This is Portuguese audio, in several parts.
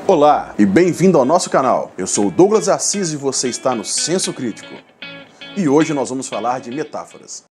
Olá e bem-vindo ao nosso canal. Eu sou o Douglas Assis e você está no Senso Crítico. E hoje nós vamos falar de metáforas.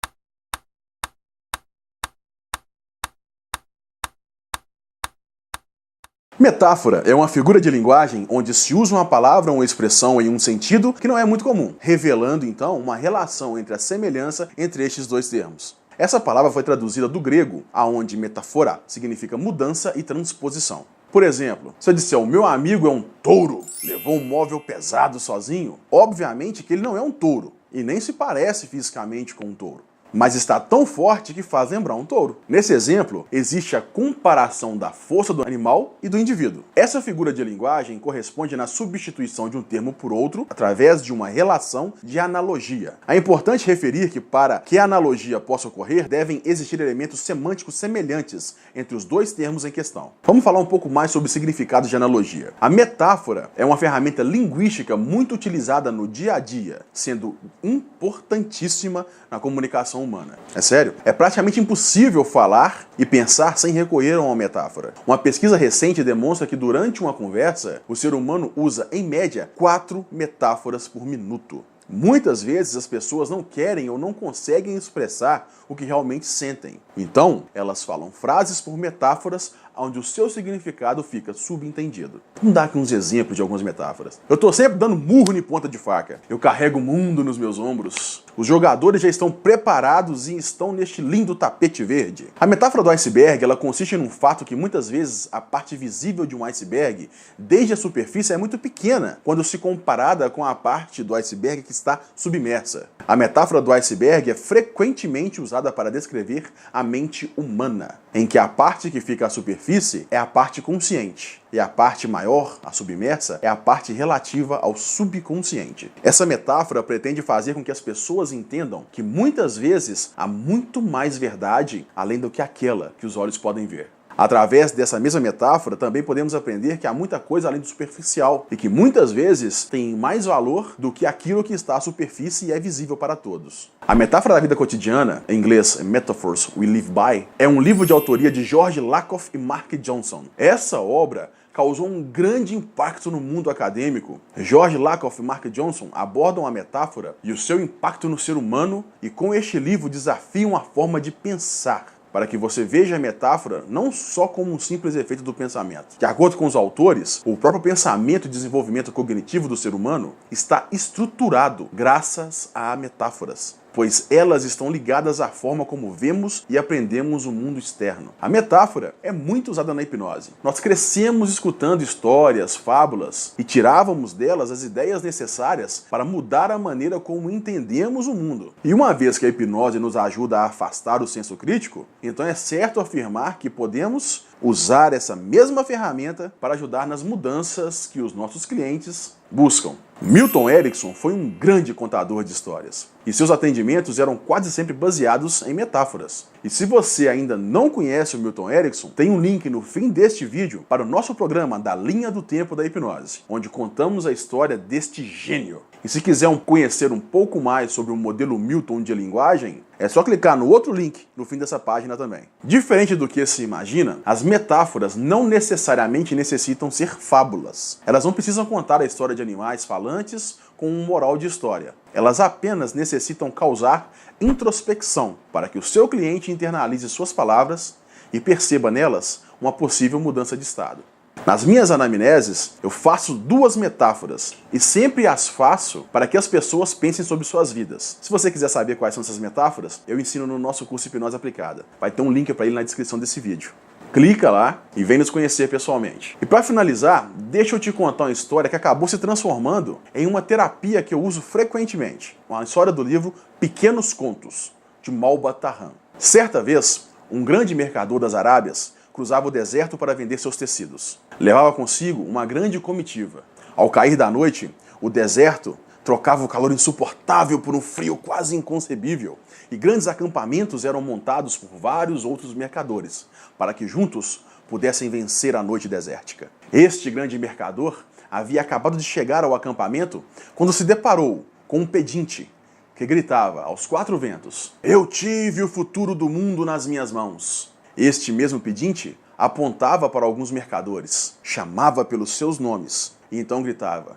Metáfora é uma figura de linguagem onde se usa uma palavra ou uma expressão em um sentido que não é muito comum, revelando então uma relação entre a semelhança entre estes dois termos. Essa palavra foi traduzida do grego, aonde metafora significa mudança e transposição. Por exemplo, se eu disser o meu amigo é um touro, levou um móvel pesado sozinho, obviamente que ele não é um touro e nem se parece fisicamente com um touro, mas está tão forte que faz lembrar um touro. Nesse exemplo, existe a comparação da força do animal e do indivíduo. Essa figura de linguagem corresponde na substituição de um termo por outro através de uma relação de analogia. É importante referir que para que a analogia possa ocorrer, devem existir elementos semânticos semelhantes entre os dois termos em questão. Vamos falar um pouco mais sobre o significado de analogia. A metáfora é uma ferramenta linguística muito utilizada no dia a dia, sendo importantíssima na comunicação humana. É sério? É praticamente impossível falar e pensar sem recorrer a uma metáfora. Uma pesquisa recente demonstra que durante uma conversa, o ser humano usa, em média, 4 metáforas por minuto. Muitas vezes as pessoas não querem ou não conseguem expressar o que realmente sentem. Então, elas falam frases por metáforas onde o seu significado fica subentendido. Vamos dar aqui uns exemplos de algumas metáforas. Eu tô sempre dando murro em ponta de faca. Eu carrego o mundo nos meus ombros. Os jogadores já estão preparados e estão neste lindo tapete verde. A metáfora do iceberg, ela consiste num fato que muitas vezes a parte visível de um iceberg, desde a superfície, é muito pequena quando se comparada com a parte do iceberg que está submersa. A metáfora do iceberg é frequentemente usada para descrever a mente humana, em que a parte que fica à superfície é a parte consciente, e a parte maior, a submersa, é a parte relativa ao subconsciente. Essa metáfora pretende fazer com que as pessoas entendam que muitas vezes há muito mais verdade além do que aquela que os olhos podem ver. Através dessa mesma metáfora, também podemos aprender que há muita coisa além do superficial e que muitas vezes tem mais valor do que aquilo que está à superfície e é visível para todos. A metáfora da vida cotidiana, em inglês Metaphors We Live By, é um livro de autoria de George Lakoff e Mark Johnson. Essa obra causou um grande impacto no mundo acadêmico. George Lakoff e Mark Johnson abordam a metáfora e o seu impacto no ser humano e com este livro desafiam a forma de pensar, para que você veja a metáfora não só como um simples efeito do pensamento. De acordo com os autores, o próprio pensamento e desenvolvimento cognitivo do ser humano está estruturado graças a metáforas, pois elas estão ligadas à forma como vemos e aprendemos o mundo externo. A metáfora é muito usada na hipnose. Nós crescemos escutando histórias, fábulas e tirávamos delas as ideias necessárias para mudar a maneira como entendemos o mundo. E uma vez que a hipnose nos ajuda a afastar o senso crítico, então é certo afirmar que podemos usar essa mesma ferramenta para ajudar nas mudanças que os nossos clientes buscam. Milton Erickson foi um grande contador de histórias e seus atendimentos eram quase sempre baseados em metáforas. E se você ainda não conhece o Milton Erickson, tem um link no fim deste vídeo para o nosso programa da Linha do Tempo da Hipnose, onde contamos a história deste gênio. E se quiser conhecer um pouco mais sobre o modelo Milton de linguagem, é só clicar no outro link no fim dessa página também. Diferente do que se imagina, as metáforas não necessariamente necessitam ser fábulas. Elas não precisam contar a história de animais falantes com um moral de história. Elas apenas necessitam causar introspecção para que o seu cliente internalize suas palavras e perceba nelas uma possível mudança de estado. Nas minhas anamneses, eu faço 2 metáforas e sempre as faço para que as pessoas pensem sobre suas vidas. Se você quiser saber quais são essas metáforas, eu ensino no nosso curso Hipnose Aplicada. Vai ter um link para ele na descrição desse vídeo. Clica lá e vem nos conhecer pessoalmente. E para finalizar, deixa eu te contar uma história que acabou se transformando em uma terapia que eu uso frequentemente. Uma história do livro Pequenos Contos, de Malba Tahan. Certa vez, um grande mercador das Arábias cruzava o deserto para vender seus tecidos. Levava consigo uma grande comitiva. Ao cair da noite, o deserto trocava o calor insuportável por um frio quase inconcebível, e grandes acampamentos eram montados por vários outros mercadores, para que juntos pudessem vencer a noite desértica. Este grande mercador havia acabado de chegar ao acampamento quando se deparou com um pedinte que gritava aos 4 ventos: "Eu tive o futuro do mundo nas minhas mãos." Este mesmo pedinte apontava para alguns mercadores, chamava pelos seus nomes e então gritava: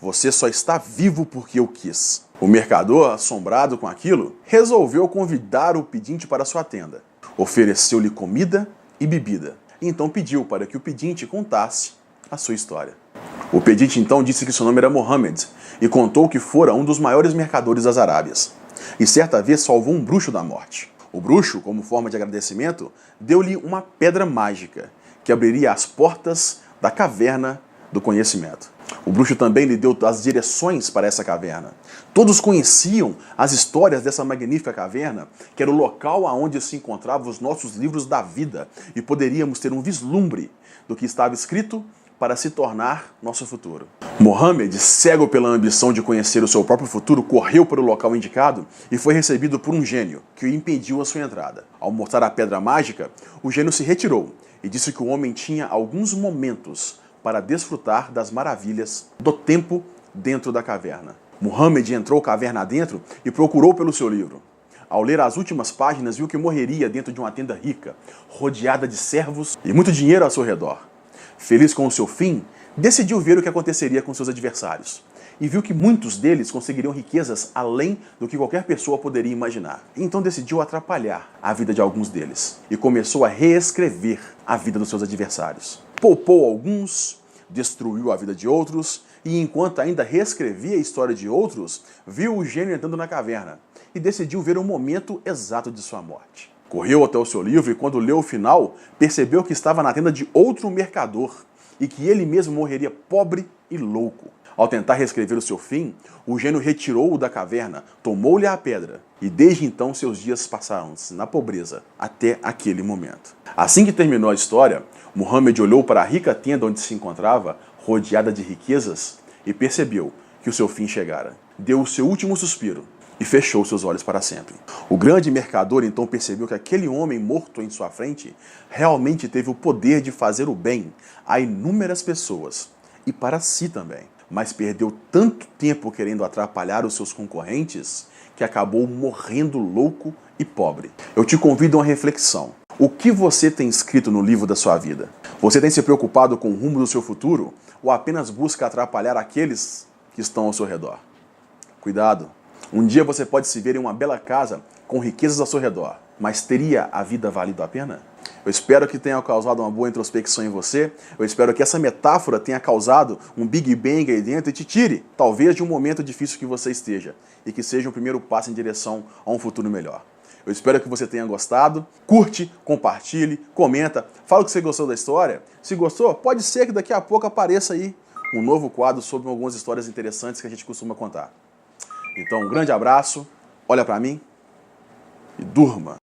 "Você só está vivo porque eu quis." O mercador, assombrado com aquilo, resolveu convidar o pedinte para sua tenda. Ofereceu-lhe comida e bebida, e então pediu para que o pedinte contasse a sua história. O pedinte então disse que seu nome era Mohammed e contou que fora um dos maiores mercadores das Arábias. E certa vez salvou um bruxo da morte. O bruxo, como forma de agradecimento, deu-lhe uma pedra mágica que abriria as portas da caverna do conhecimento. O bruxo também lhe deu as direções para essa caverna. Todos conheciam as histórias dessa magnífica caverna, que era o local onde se encontravam os nossos livros da vida, e poderíamos ter um vislumbre do que estava escrito para se tornar nosso futuro. Mohammed, cego pela ambição de conhecer o seu próprio futuro, correu para o local indicado e foi recebido por um gênio, que o impediu a sua entrada. Ao mostrar a pedra mágica, o gênio se retirou e disse que o homem tinha alguns momentos para desfrutar das maravilhas do tempo dentro da caverna. Mohammed entrou caverna adentro e procurou pelo seu livro. Ao ler as últimas páginas, viu que morreria dentro de uma tenda rica, rodeada de servos e muito dinheiro ao seu redor. Feliz com o seu fim, decidiu ver o que aconteceria com seus adversários. E viu que muitos deles conseguiriam riquezas além do que qualquer pessoa poderia imaginar. Então decidiu atrapalhar a vida de alguns deles e começou a reescrever a vida dos seus adversários. Poupou alguns, destruiu a vida de outros, e enquanto ainda reescrevia a história de outros, viu o gênio entrando na caverna e decidiu ver o momento exato de sua morte. Correu até o seu livro e, quando leu o final, percebeu que estava na tenda de outro mercador e que ele mesmo morreria pobre e louco. Ao tentar reescrever o seu fim, o gênio retirou-o da caverna, tomou-lhe a pedra, e desde então seus dias passaram-se na pobreza até aquele momento. Assim que terminou a história, Mohammed olhou para a rica tenda onde se encontrava, rodeada de riquezas, e percebeu que o seu fim chegara. Deu o seu último suspiro e fechou seus olhos para sempre. O grande mercador então percebeu que aquele homem morto em sua frente realmente teve o poder de fazer o bem a inúmeras pessoas, e para si também. Mas perdeu tanto tempo querendo atrapalhar os seus concorrentes que acabou morrendo louco e pobre. Eu te convido a uma reflexão. O que você tem escrito no livro da sua vida? Você tem se preocupado com o rumo do seu futuro ou apenas busca atrapalhar aqueles que estão ao seu redor? Cuidado! Um dia você pode se ver em uma bela casa com riquezas ao seu redor, mas teria a vida valido a pena? Eu espero que tenha causado uma boa introspecção em você. Eu espero que essa metáfora tenha causado um Big Bang aí dentro e te tire, talvez, de um momento difícil que você esteja e que seja o primeiro passo em direção a um futuro melhor. Eu espero que você tenha gostado. Curte, compartilhe, comenta, fala o que você gostou da história. Se gostou, pode ser que daqui a pouco apareça aí um novo quadro sobre algumas histórias interessantes que a gente costuma contar. Então, um grande abraço, olha pra mim e durma.